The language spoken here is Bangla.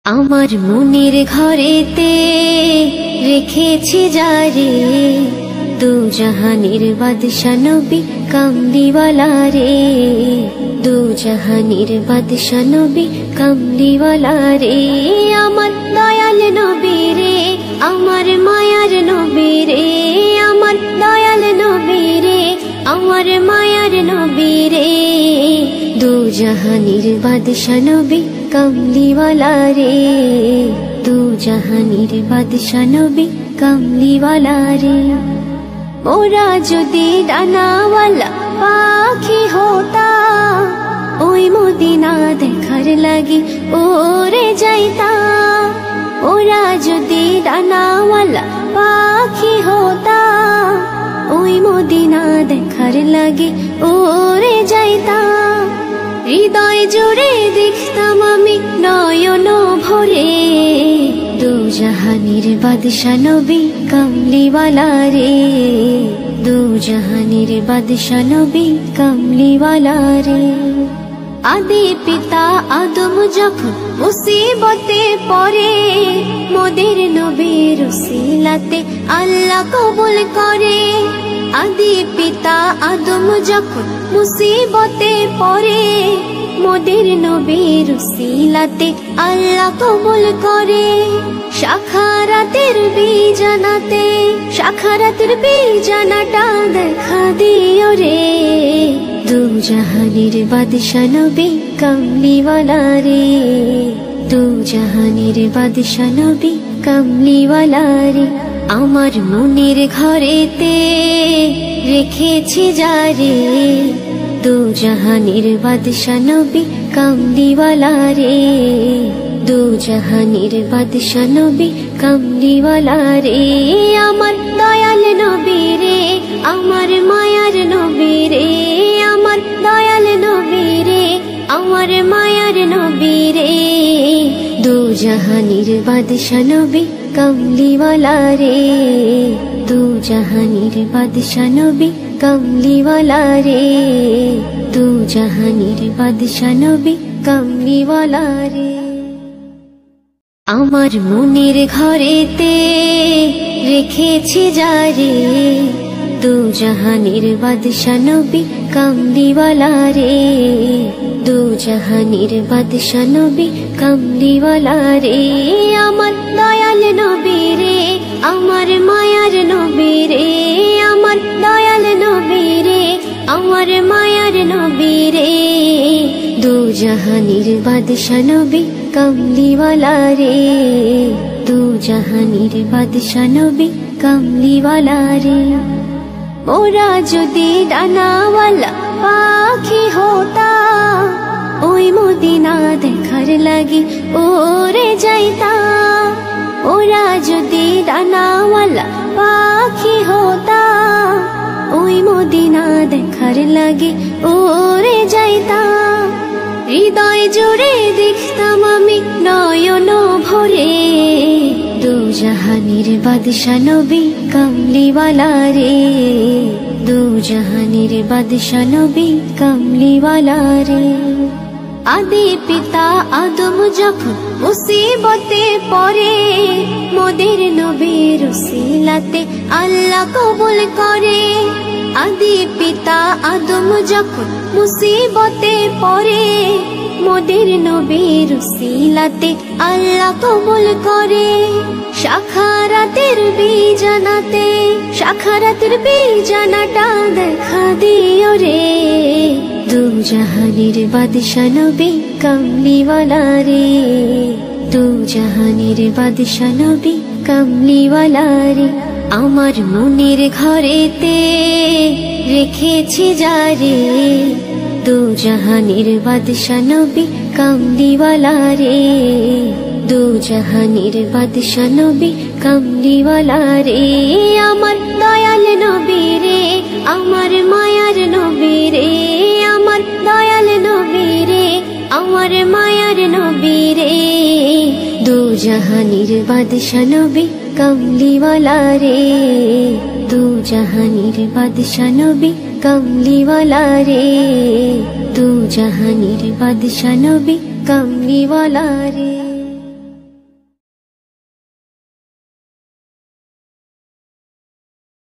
আমার মনের ঘরেতে রেখেছি যারে, দু জাহানের বাদশা নবী কামলিওয়ালা রে। দু জাহানের বাদশা নবী কামলিওয়ালা রে। আমার দয়াল নবী রে, আমার মায়ার নবী রে। আমার দয়াল নবী রে, আমার মায়ার নবী রে। দু জাহানের বাদশা নবী কামলিওয়ালা রে। দু জাহানের বাদশা নবী কামলিওয়ালা রে। ওরা যদি ডানাওয়ালা পাখি হতা, ওই মদিনা দেখার লাগি ওরে যাইতা। ওরা যদি ডানাওয়ালা পাখি হতা, ওই মদিনা দেখার লাগি ওরে যাইতা। হৃদয় জুড়ে দেখতাম আমি নয়ন ভরে, দু জাহানের বাদশা নবী কামলিওয়ালা রে। দু জাহানের বাদশা নবী কামলিওয়ালা রে। আদি পিতা আদম যখন মুসিবতে পড়ে, মোদের নবীর উসিলাতে আল্লাহ কবুল করে। আদি পিতা আদম যখন মুসিবতে পড়ে, মোদের নবীর উসিলাতে আল্লাহ কবুল করে। শাখারাতের বীজানাতে, শাখারাতের বীজানাটা দেখা দিও রে। দু জাহানের বাদশা নবী কামলিওয়ালা রে। দু জাহানের বাদশা নবী কামলিওয়ালা রে। আমার মনের ঘরেতে রেখেছি যারে, দু জাহানের বাদশা নবী কামলিওয়ালা রে। দু জাহানের বাদশা নবী কামলিওয়ালা রে। আমার দয়াল নবী রে, আমার মায়ার নবী রে। আমার দয়াল নবী রে, আমার মায়ার নবী রে। দু জাহানের বাদশা নবী কামলিওয়ালা রে। দু জাহানের বাদশা নবী কামলিওয়ালা রে। দু জাহানের বাদশা নবী কামলিওয়ালা রে। আমার মনের ঘরেতে রেখেছি যারে, দু জাহানের বাদশা নবী কামলিওয়ালা রে। দু জাহানের বাদশা নবী কামলিওয়ালা রে। আমার দয়াল নবী রে, আমার মায়ার নবী রে। আমার দয়াল নবী রে, আমার মায়ার নবী রে। দু জাহানের বাদশা নবী কামলিওয়ালা রে। দু জাহানের বাদশা নবী কামলিওয়ালা রে। ওরা যদি ডানাওয়ালা পাখি হতা, ওই মদিনা দেখার লাগি ওরে যাইতা। ওরা যদি ডানাওয়ালা পাখি হতা, ওই মদিনা দেখার লাগি ওরে যাইতা। হৃদয় জুড়ে দেখতাম আমি নয়ন ভরে, দু জাহানের বাদশা নবী কামলিওয়ালা রে। দু জাহানের বাদশা নবী কামলিওয়ালা রে। আদি পিতা আদম যখন মুসিবতে পড়ে, মোদের নবীর উসিলাতে আল্লাহ কবুল করে। আদি পিতা আদম যখন মুসিবতে পড়ে, মোদের নবীর উসিলাতে আল্লাহ কবুল করে। শাখারাতের বীজানাতে, শাখারাতের বীজানাটা দেখা দিও রে। দু জাহানের বাদশা নবী কামলিওয়ালা রে। দু জাহানের বাদশা নবী কামলিওয়ালা রে। আমার মনের ঘরেতে রেখেছি যারে, দু জাহানের বাদশা নবী কামলিওয়ালা রে। দু জাহানের বাদশা নবী কামলিওয়ালা রে। আমার দয়াল নবী রে, আমার মায়ার নবী রে। আমার দয়াল নবী রে, আমার মায়ার নবী রে। দু জাহানের বাদশা নবী কামলিওয়ালা রে। দু জাহানের বাদশা নবী কামলিওয়ালা রে। दो जहानेर बादशाह नबी कमली वाला रे।